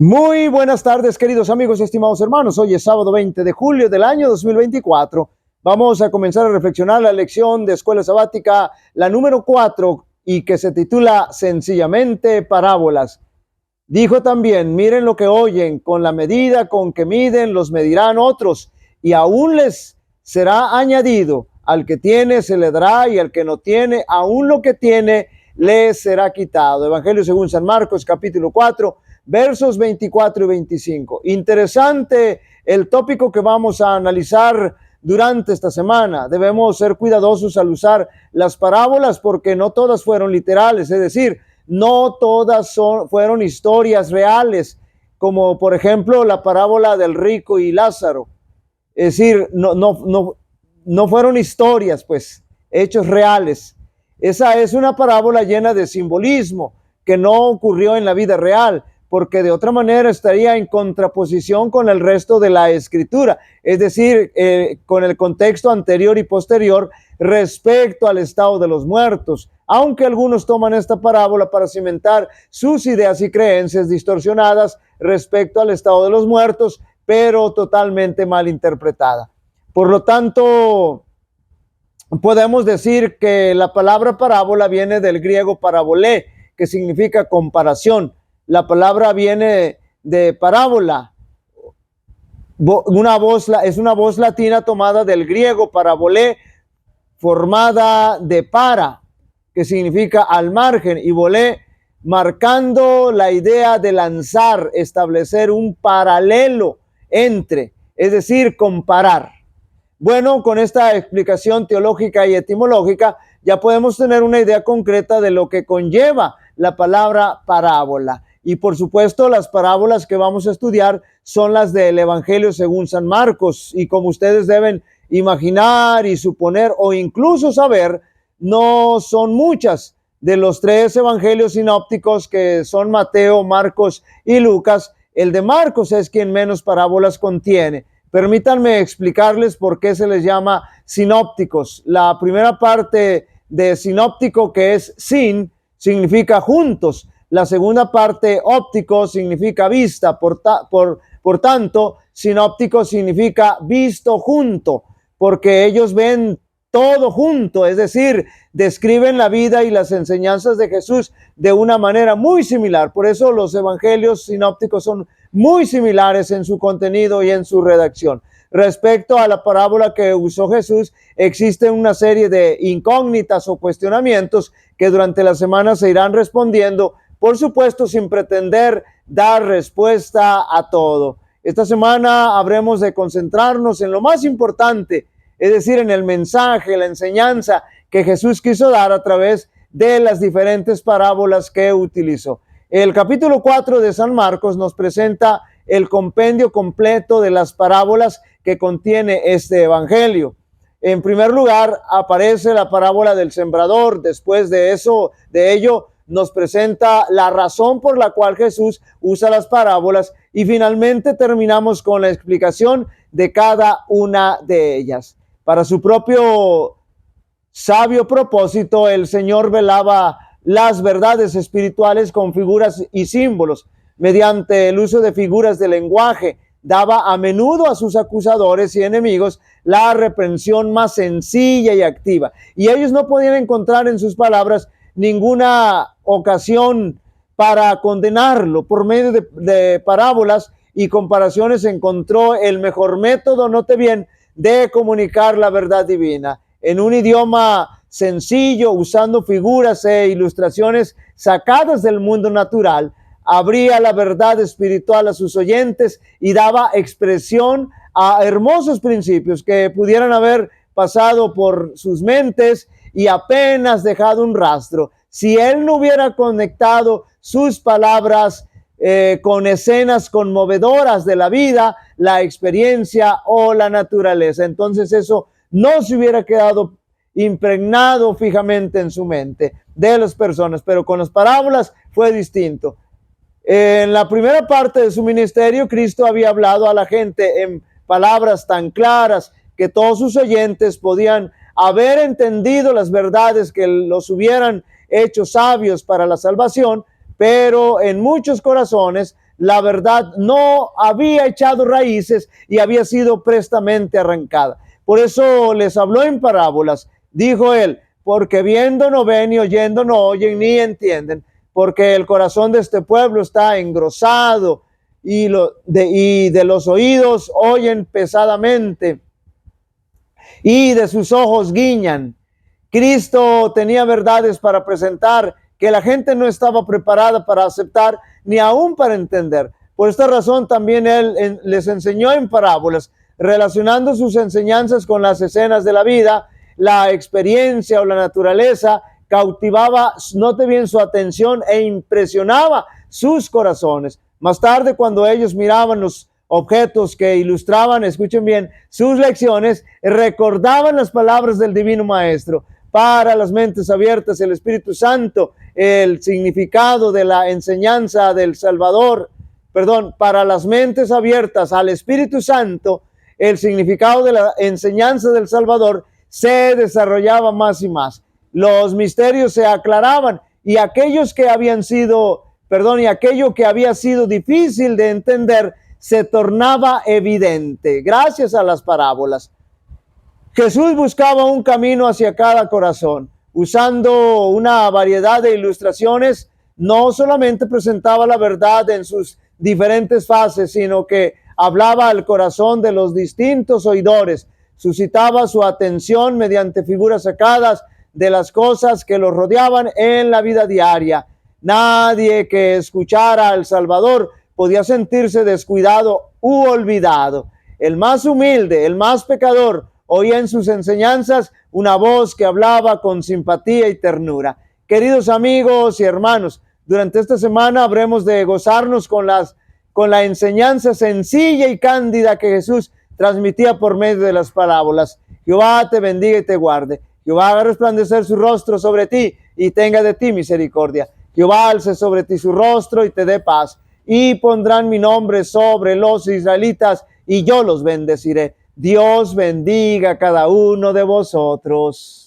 Muy buenas tardes, queridos amigos, estimados hermanos. Hoy es sábado 20 de julio del año 2024. Vamos a comenzar a reflexionar la lección de escuela sabática, la número 4, y que se titula sencillamente Parábolas. Dijo también: miren lo que oyen, con la medida con que miden los medirán otros, y aún les será añadido. Al que tiene se le dará, y al que no tiene, aún lo que tiene le será quitado. Evangelio según San Marcos, capítulo 4, versos 24 y 25. Interesante el tópico que vamos a analizar durante esta semana. Debemos ser cuidadosos al usar las parábolas porque no todas fueron literales, es decir, no todas fueron historias reales, como por ejemplo la parábola del rico y Lázaro. Es decir, no fueron historias, pues, hechos reales. Esa es una parábola llena de simbolismo que no ocurrió en la vida real, porque de otra manera estaría en contraposición con el resto de la escritura, es decir, con el contexto anterior y posterior respecto al estado de los muertos, aunque algunos toman esta parábola para cimentar sus ideas y creencias distorsionadas respecto al estado de los muertos, pero totalmente mal interpretada. Por lo tanto, podemos decir que la palabra parábola viene del griego parabolé, que significa comparación. La palabra viene de parábola, es una voz latina tomada del griego parabolé, formada de para, que significa al margen, y volé, marcando la idea de lanzar, establecer un paralelo entre, es decir, comparar. Bueno, con esta explicación teológica y etimológica ya podemos tener una idea concreta de lo que conlleva la palabra parábola. Y por supuesto, las parábolas que vamos a estudiar son las del Evangelio según San Marcos. Y como ustedes deben imaginar y suponer o incluso saber, no son muchas. De los tres evangelios sinópticos, que son Mateo, Marcos y Lucas, el de Marcos es quien menos parábolas contiene. Permítanme explicarles por qué se les llama sinópticos. La primera parte de sinóptico, que es sin, significa juntos. La segunda parte, óptico, significa vista. Por tanto, sinóptico significa visto junto, porque ellos ven todo junto, es decir, describen la vida y las enseñanzas de Jesús de una manera muy similar. Por eso los evangelios sinópticos son muy similares en su contenido y en su redacción. Respecto a la parábola que usó Jesús, existe una serie de incógnitas o cuestionamientos que durante la semana se irán respondiendo, por supuesto sin pretender dar respuesta a todo. Esta semana habremos de concentrarnos en lo más importante, es decir, en el mensaje, la enseñanza que Jesús quiso dar a través de las diferentes parábolas que utilizó. El capítulo 4 de San Marcos nos presenta el compendio completo de las parábolas que contiene este evangelio. En primer lugar, aparece la parábola del sembrador. Después de ello, nos presenta la razón por la cual Jesús usa las parábolas, y finalmente terminamos con la explicación de cada una de ellas. Para su propio sabio propósito, el Señor velaba las verdades espirituales con figuras y símbolos. Mediante el uso de figuras de lenguaje, daba a menudo a sus acusadores y enemigos la reprensión más sencilla y activa. Y ellos no podían encontrar en sus palabras ninguna ocasión para condenarlo. Por medio de parábolas y comparaciones encontró el mejor método, note bien, de comunicar la verdad divina en un idioma sencillo, usando figuras e ilustraciones sacadas del mundo natural. Abría la verdad espiritual a sus oyentes y daba expresión a hermosos principios que pudieran haber pasado por sus mentes y apenas dejado un rastro si él no hubiera conectado sus palabras con escenas conmovedoras de la vida, la experiencia o la naturaleza. Entonces eso no se hubiera quedado impregnado fijamente en su mente de las personas, pero con las parábolas fue distinto. En la primera parte de su ministerio, Cristo había hablado a la gente en palabras tan claras que todos sus oyentes podían haber entendido las verdades que los hubieran hecho sabios para la salvación, pero en muchos corazones la verdad no había echado raíces y había sido prestamente arrancada. Por eso les habló en parábolas. Dijo él, porque viendo no ven, y oyendo no oyen, ni entienden, porque el corazón de este pueblo está engrosado, y de los oídos oyen pesadamente, y de sus ojos guiñan. Cristo tenía verdades para presentar que la gente no estaba preparada para aceptar, ni aún para entender. Por esta razón también él les enseñó en parábolas, relacionando sus enseñanzas con las escenas de la vida. La experiencia o la naturaleza cautivaba, note bien, su atención e impresionaba sus corazones. Más tarde, cuando ellos miraban los objetos que ilustraban, escuchen bien, sus lecciones, recordaban las palabras del Divino Maestro. Para las mentes abiertas, el Espíritu Santo, el significado de la enseñanza del Salvador, para las mentes abiertas al Espíritu Santo, el significado de la enseñanza del Salvador se desarrollaba más y más. Los misterios se aclaraban y aquellos que habían sido, y aquello que había sido difícil de entender se tornaba evidente gracias a las parábolas. Jesús buscaba un camino hacia cada corazón, usando una variedad de ilustraciones. No solamente presentaba la verdad en sus diferentes fases, sino que hablaba al corazón de los distintos oidores, suscitaba su atención mediante figuras sacadas de las cosas que los rodeaban en la vida diaria. Nadie que escuchara al Salvador podía sentirse descuidado u olvidado. El más humilde, el más pecador, oía en sus enseñanzas una voz que hablaba con simpatía y ternura. Queridos amigos y hermanos, durante esta semana habremos de gozarnos con la enseñanza sencilla y cándida que Jesús transmitía por medio de las parábolas. Jehová te bendiga y te guarde. Jehová haga resplandecer su rostro sobre ti y tenga de ti misericordia. Jehová alce sobre ti su rostro y te dé paz. Y pondrán mi nombre sobre los israelitas y yo los bendeciré. Dios bendiga a cada uno de vosotros.